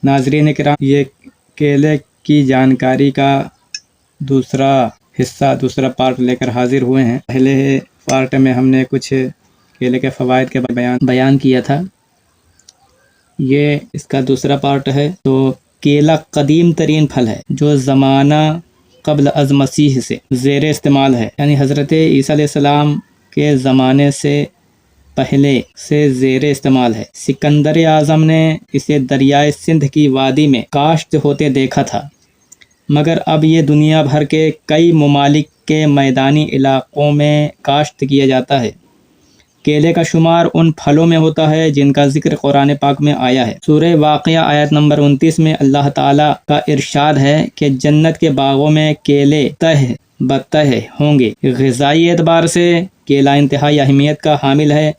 ناظرین کرام، یہ کیلے کی جانکاری کا دوسرا پارٹ لے کر حاضر ہوئے ہیں۔ پہلے پارٹ میں ہم نے کچھ کیلے کے فوائد کے بیان کیا تھا، یہ اس کا دوسرا پارٹ ہے۔ تو کیلا قدیم ترین پھل ہے جو زمانہ قبل از مسیح سے زیر استعمال ہے، یعنی حضرت عیسیٰ علیہ السلام کے زمانے سے پہلے سے زیر استعمال ہے۔ سکندر اعظم نے اسے دریائے سندھ کی وادی میں کاشت ہوتے دیکھا تھا، مگر اب یہ دنیا بھر کے کئی ممالک کے میدانی علاقوں میں کاشت کیا جاتا ہے۔ کیلے کا شمار ان پھلوں میں ہوتا ہے جن کا ذکر قرآن پاک میں آیا ہے۔ سورہ واقعہ آیت نمبر 29 میں اللہ تعالیٰ کا ارشاد ہے کہ جنت کے باغوں میں کیلے تہہ بتہہ ہوں گے۔ غذائی اعتبار سے کیلا انتہائی اہمیت کا حامل ہے۔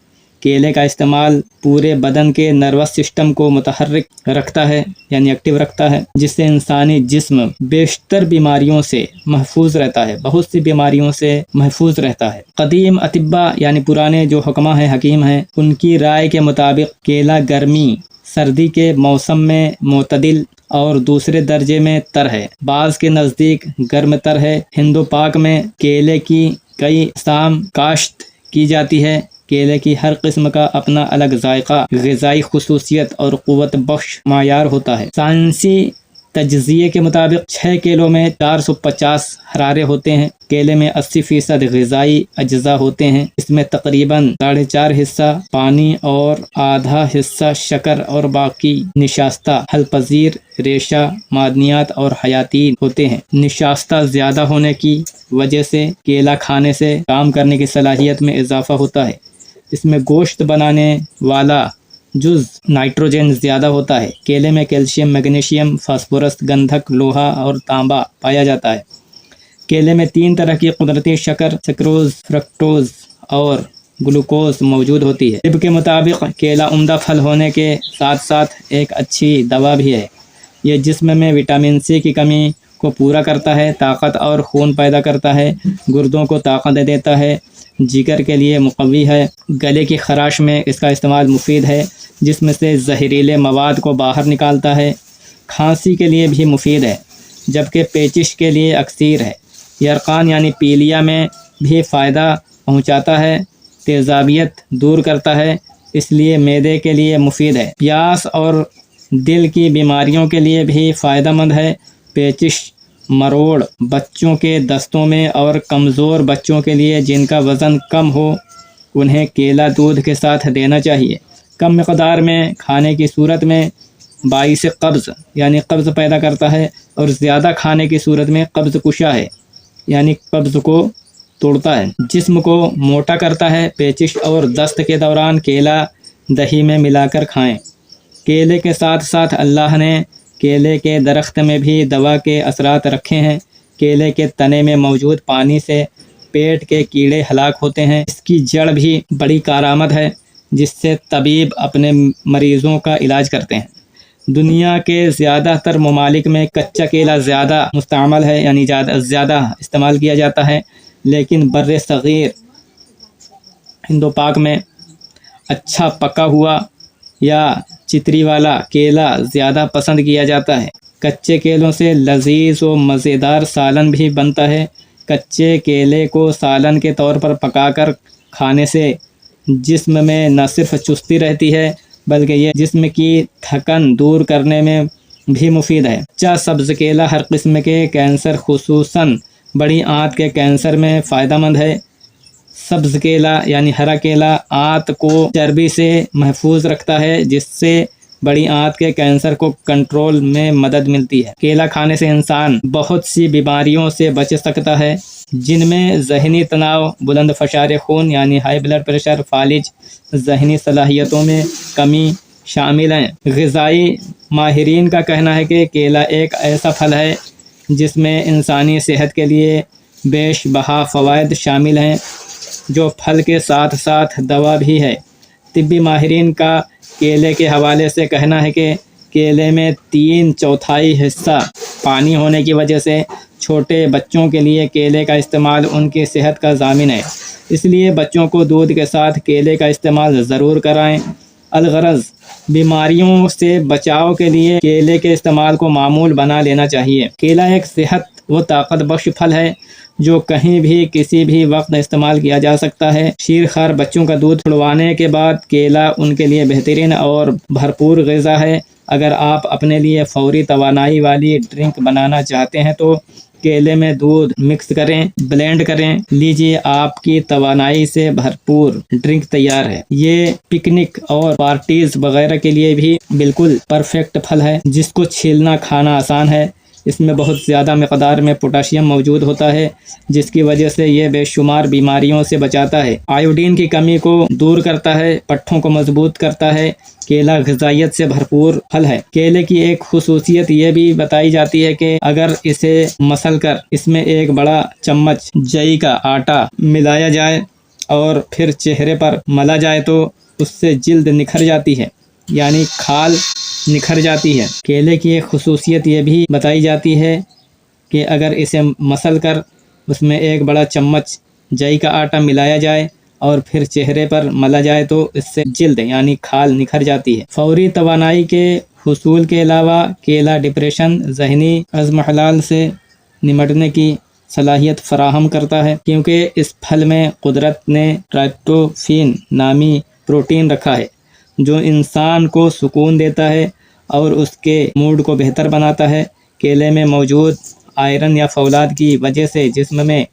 کیلے کا استعمال پورے بدن کے نروس سسٹم کو متحرک رکھتا ہے، یعنی ایکٹیو رکھتا ہے، جس سے انسانی جسم بیشتر بیماریوں سے محفوظ رہتا ہے، بہت سی بیماریوں سے محفوظ رہتا ہے۔ قدیم اطباء یعنی پرانے جو حکماء ہیں، حکیم ہیں، ان کی رائے کے مطابق کیلا گرمی سردی کے موسم میں معتدل اور دوسرے درجے میں تر ہے، بعض کے نزدیک گرم تر ہے۔ ہند و پاک میں کیلے کی کئی اقسام کاشت کی جاتی ہے۔ کیلے کی ہر قسم کا اپنا الگ ذائقہ، غذائی خصوصیت اور قوت بخش معیار ہوتا ہے۔ سائنسی تجزیے کے مطابق 6 کیلوں میں 450 حرارے ہوتے ہیں۔ کیلے میں 80% غذائی اجزاء ہوتے ہیں۔ اس میں تقریباً 4.5 حصہ پانی اور آدھا حصہ شکر اور باقی نشاستہ حل پذیر ریشہ معدنیات اور حیاتین ہوتے ہیں۔ نشاستہ زیادہ ہونے کی وجہ سے کیلا کھانے سے کام کرنے کی صلاحیت میں اضافہ ہوتا ہے۔ اس میں گوشت بنانے والا جز نائٹروجن زیادہ ہوتا ہے۔ کیلے میں کیلشیم، میگنیشیم، فاسفورس، گندھک، لوہا اور تانبا پایا جاتا ہے۔ کیلے میں 3 طرح کی قدرتی شکر، سکروز، فرکٹوز اور گلوکوز موجود ہوتی ہے۔ طب کے مطابق کیلا عمدہ پھل ہونے کے ساتھ ساتھ ایک اچھی دوا بھی ہے۔ یہ جسم میں وٹامن سی کی کمی کو پورا کرتا ہے، طاقت اور خون پیدا کرتا ہے، گردوں کو طاقت دیتا ہے، جگر کے لیے مقوی ہے۔ گلے کی خراش میں اس کا استعمال مفید ہے، جسم سے زہریلے مواد کو باہر نکالتا ہے۔ کھانسی کے لیے بھی مفید ہے، جبکہ پیچش کے لیے اکثیر ہے۔ یرقان یعنی پیلیا میں بھی فائدہ پہنچاتا ہے، تیزابیت دور کرتا ہے، اس لیے معدے کے لیے مفید ہے۔ پیاس اور دل کی بیماریوں کے لیے بھی فائدہ مند ہے۔ پیچش، مروڑ بچوں کے دستوں میں اور کمزور بچوں کے لیے جن کا وزن کم ہو، انہیں کیلا دودھ کے ساتھ دینا چاہیے۔ کم مقدار میں کھانے کی صورت میں باعث قبض یعنی قبض پیدا کرتا ہے، اور زیادہ کھانے کی صورت میں قبض کشا ہے، یعنی قبض کو توڑتا ہے، جسم کو موٹا کرتا ہے۔ پیچش اور دست کے دوران کیلا دہی میں ملا کر کھائیں۔ کیلے کے ساتھ ساتھ اللہ نے کیلے کے درخت میں بھی دوا کے اثرات رکھے ہیں۔ کیلے کے تنے میں موجود پانی سے پیٹ کے کیڑے ہلاک ہوتے ہیں۔ اس کی جڑ بھی بڑی کارآمد ہے، جس سے طبیب اپنے مریضوں کا علاج کرتے ہیں۔ دنیا کے زیادہ تر ممالک میں کچا کیلا زیادہ مستعمل ہے، یعنی زیادہ استعمال کیا جاتا ہے، لیکن بر صغیر ہند و پاک میں اچھا پکا ہوا یا چتری والا کیلا زیادہ پسند کیا جاتا ہے۔ کچے کیلوں سے لذیذ و مزیدار سالن بھی بنتا ہے۔ کچے کیلے کو سالن کے طور پر پکا کر کھانے سے جسم میں نہ صرف چستی رہتی ہے، بلکہ یہ جسم کی تھکن دور کرنے میں بھی مفید ہے۔ کچا سبز کیلا ہر قسم کے کینسر، خصوصاً بڑی آنت کے کینسر میں فائدہ مند ہے۔ سبز کیلا یعنی ہرا کیلا آنت کو چربی سے محفوظ رکھتا ہے، جس سے بڑی آنت کے کینسر کو کنٹرول میں مدد ملتی ہے۔ کیلا کھانے سے انسان بہت سی بیماریوں سے بچ سکتا ہے، جن میں ذہنی تناؤ، بلند فشار خون یعنی ہائی بلڈ پریشر، فالج، ذہنی صلاحیتوں میں کمی شامل ہیں۔ غذائی ماہرین کا کہنا ہے کہ کیلا ایک ایسا پھل ہے جس میں انسانی صحت کے لیے بیش بہا فوائد شامل ہیں، جو پھل کے ساتھ ساتھ دوا بھی ہے۔ طبی ماہرین کا کیلے کے حوالے سے کہنا ہے کہ کیلے میں 3/4 حصہ پانی ہونے کی وجہ سے چھوٹے بچوں کے لیے کیلے کا استعمال ان کی صحت کا ضامن ہے، اس لیے بچوں کو دودھ کے ساتھ کیلے کا استعمال ضرور کرائیں۔ الغرض بیماریوں سے بچاؤ کے لیے کیلے کے استعمال کو معمول بنا لینا چاہیے۔ کیلا ایک صحت و طاقت بخش پھل ہے جو کہیں بھی کسی بھی وقت استعمال کیا جا سکتا ہے۔ شیرخوار بچوں کا دودھ چھڑوانے کے بعد کیلا ان کے لیے بہترین اور بھرپور غذا ہے۔ اگر آپ اپنے لیے فوری توانائی والی ڈرنک بنانا چاہتے ہیں تو کیلے میں دودھ مکس کریں، بلینڈ کریں، لیجیے آپ کی توانائی سے بھرپور ڈرنک تیار ہے۔ یہ پکنک اور پارٹیز وغیرہ کے لیے بھی بالکل پرفیکٹ پھل ہے، جس کو چھیلنا کھانا آسان ہے۔ اس میں بہت زیادہ مقدار میں پوٹاشیم موجود ہوتا ہے، جس کی وجہ سے یہ بے شمار بیماریوں سے بچاتا ہے، آیوڈین کی کمی کو دور کرتا ہے، پٹھوں کو مضبوط کرتا ہے۔ کیلا غذائیت سے بھرپور پھل ہے۔ کیلے کی ایک خصوصیت یہ بھی بتائی جاتی ہے کہ اگر اسے مسل کر اس میں ایک بڑا چمچ جوئی کا آٹا ملایا جائے اور پھر چہرے پر ملا جائے تو اس سے جلد نکھر جاتی ہے، یعنی کھال نکھر جاتی ہے۔ کیلے کی ایک خصوصیت یہ بھی بتائی جاتی ہے کہ اگر اسے مسل کر اس میں ایک بڑا چمچ جوئی کا آٹا ملایا جائے اور پھر چہرے پر ملا جائے تو اس سے جلد یعنی کھال نکھر جاتی ہے۔ فوری توانائی کے حصول کے علاوہ کیلا ڈپریشن، ذہنی عزم حلال سے نمٹنے کی صلاحیت فراہم کرتا ہے، کیونکہ اس پھل میں قدرت نے ٹرائپٹوفین نامی پروٹین رکھا ہے جو انسان کو سکون دیتا ہے اور اس کے موڈ کو بہتر بناتا ہے۔ کیلے میں موجود آئرن یا فولاد کی وجہ سے جسم میں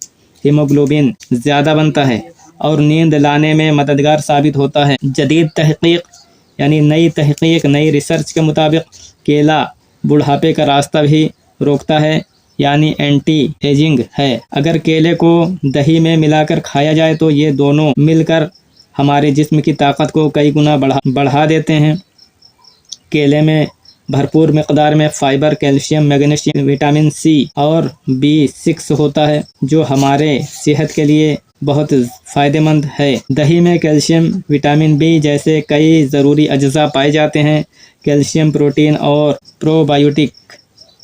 ہیموگلوبن زیادہ بنتا ہے اور نیند لانے میں مددگار ثابت ہوتا ہے۔ جدید تحقیق یعنی نئی تحقیق، نئی ریسرچ کے مطابق کیلا بڑھاپے کا راستہ بھی روکتا ہے، یعنی اینٹی ایجنگ ہے۔ اگر کیلے کو دہی میں ملا کر کھایا جائے تو یہ دونوں مل کر ہمارے جسم کی طاقت کو کئی گنا بڑھا دیتے ہیں۔ کیلے میں بھرپور مقدار میں fibre, calcium, magnesium, vitamin C اور B6 ہوتا ہے جو ہمارے صحت کے لیے بہت فائدہ مند ہے۔ دہی میں کیلشیم، وٹامن B جیسے کئی ضروری اجزاء پائے جاتے ہیں۔ کیلشیم، پروٹین اور پرو بایوٹک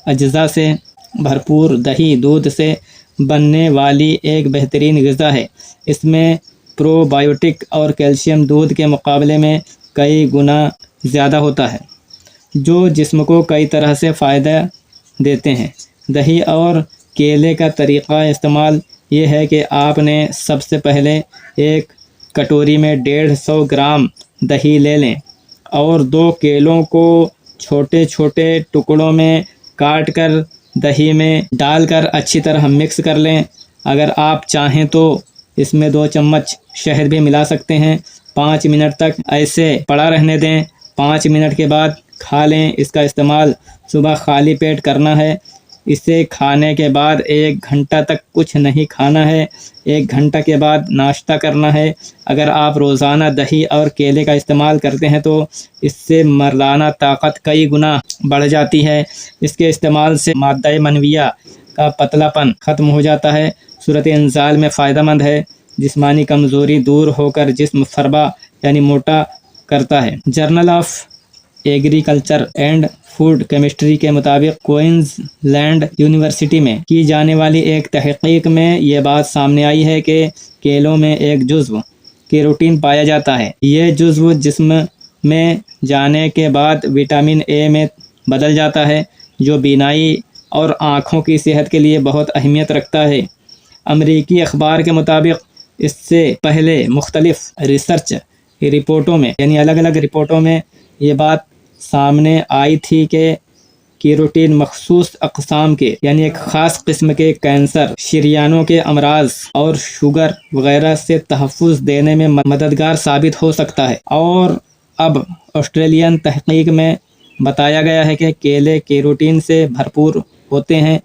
اجزاء سے بھرپور دہی دودھ سے بننے والی ایک بہترین غذا ہے۔ اس میں پرو بایوٹک اور کیلشیم دودھ کے مقابلے میں کئی گنا زیادہ ہوتا ہے، جو جسم کو کئی طرح سے فائدہ دیتے ہیں۔ دہی اور کیلے کا طریقہ استعمال یہ ہے کہ آپ نے سب سے پہلے ایک کٹوری میں 150 گرام دہی لے لیں اور 2 کیلوں کو چھوٹے چھوٹے ٹکڑوں میں کاٹ کر دہی میں ڈال کر اچھی طرح مکس کر لیں۔ اگر آپ چاہیں تو اس میں 2 چمچ شہد بھی ملا سکتے ہیں۔ 5 منٹ تک ایسے پڑا رہنے دیں۔ 5 منٹ کے بعد کھا لیں۔ اس کا استعمال صبح خالی پیٹ کرنا ہے۔ اسے کھانے کے بعد 1 گھنٹہ تک کچھ نہیں کھانا ہے۔ 1 گھنٹہ کے بعد ناشتہ کرنا ہے۔ اگر آپ روزانہ دہی اور کیلے کا استعمال کرتے ہیں تو اس سے مردانہ طاقت کئی گنا بڑھ جاتی ہے۔ اس کے استعمال سے مادہ منویہ کا پتلا پن ختم ہو جاتا ہے، صورت انزال میں فائدہ مند ہے، جسمانی کمزوری دور ہو کر جسم فربا یعنی موٹا کرتا ہے۔ Journal of agriculture and food chemistry کے مطابق کوئنز لینڈ یونیورسٹی میں کی جانے والی ایک تحقیق میں یہ بات سامنے آئی ہے کہ کیلوں میں ایک جزو کیروٹین پایا جاتا ہے۔ یہ جزو جسم میں جانے کے بعد وٹامن اے میں بدل جاتا ہے، جو بینائی اور آنکھوں کی صحت کے لیے بہت اہمیت رکھتا ہے۔ امریکی اخبار کے مطابق اس سے پہلے مختلف ریسرچ رپورٹوں میں یعنی الگ الگ رپورٹوں میں یہ بات سامنے آئی تھی کہ کیروٹین مخصوص اقسام کے یعنی ایک خاص قسم کے کینسر، شریانوں کے امراض اور شوگر وغیرہ سے تحفظ دینے میں مددگار ثابت ہو سکتا ہے۔ اور اب آسٹریلین تحقیق میں بتایا گیا ہے کہ کیلے کیروٹین سے بھرپور ہوتے ہیں،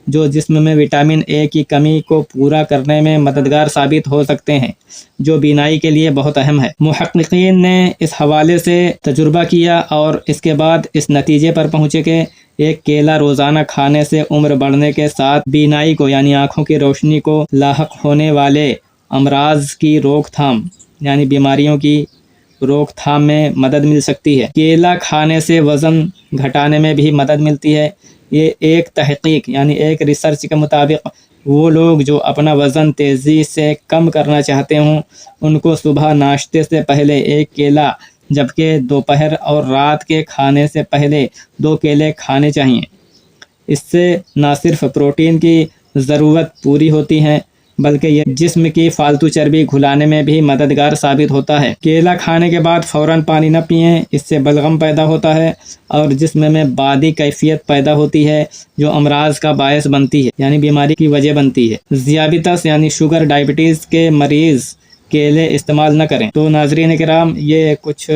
جو جسم میں وٹامن اے کی کمی کو پورا کرنے میں مددگار ثابت ہو سکتے ہیں، جو بینائی کے لیے بہت اہم ہے۔ محققین نے اس حوالے سے تجربہ کیا اور اس کے بعد اس نتیجے پر پہنچے کہ ایک کیلا روزانہ کھانے سے عمر بڑھنے کے ساتھ بینائی کو یعنی آنکھوں کی روشنی کو لاحق ہونے والے امراض کی روک تھام یعنی بیماریوں کی روک تھام میں مدد مل سکتی ہے۔ کیلا کھانے سے وزن گھٹانے میں بھی مدد ملتی ہے۔ یہ ایک تحقیق یعنی ایک ریسرچ کے مطابق وہ لوگ جو اپنا وزن تیزی سے کم کرنا چاہتے ہوں ان کو صبح ناشتے سے پہلے 1 کیلا جبکہ دوپہر اور رات کے کھانے سے پہلے 2 کیلے کھانے چاہئیں۔ اس سے نہ صرف پروٹین کی ضرورت پوری ہوتی ہے بلکہ یہ جسم کی فالتو چربی گھلانے میں بھی مددگار ثابت ہوتا ہے۔ کیلا کھانے کے بعد فوراً پانی نہ پئیں، اس سے بلغم پیدا ہوتا ہے اور جسم میں بادی کیفیت پیدا ہوتی ہے جو امراض کا باعث بنتی ہے، یعنی بیماری کی وجہ بنتی ہے۔ ذیابیطس یعنی شوگر ڈائبٹیز کے مریض کیلے استعمال نہ کریں۔ تو ناظرین کرام، یہ کچھ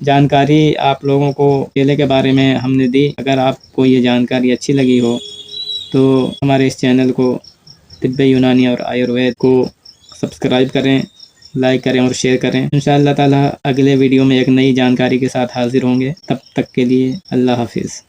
جانکاری آپ لوگوں کو کیلے کے بارے میں ہم نے دی۔ اگر آپ کو یہ جانکاری اچھی لگی ہو تو ہمارے اس چینل کو طب یونانی اور آیوروید کو سبسکرائب کریں، لائک کریں اور شیئر کریں۔ انشاءاللہ تعالی اگلے ویڈیو میں ایک نئی جانکاری کے ساتھ حاضر ہوں گے۔ تب تک کے لیے اللہ حافظ۔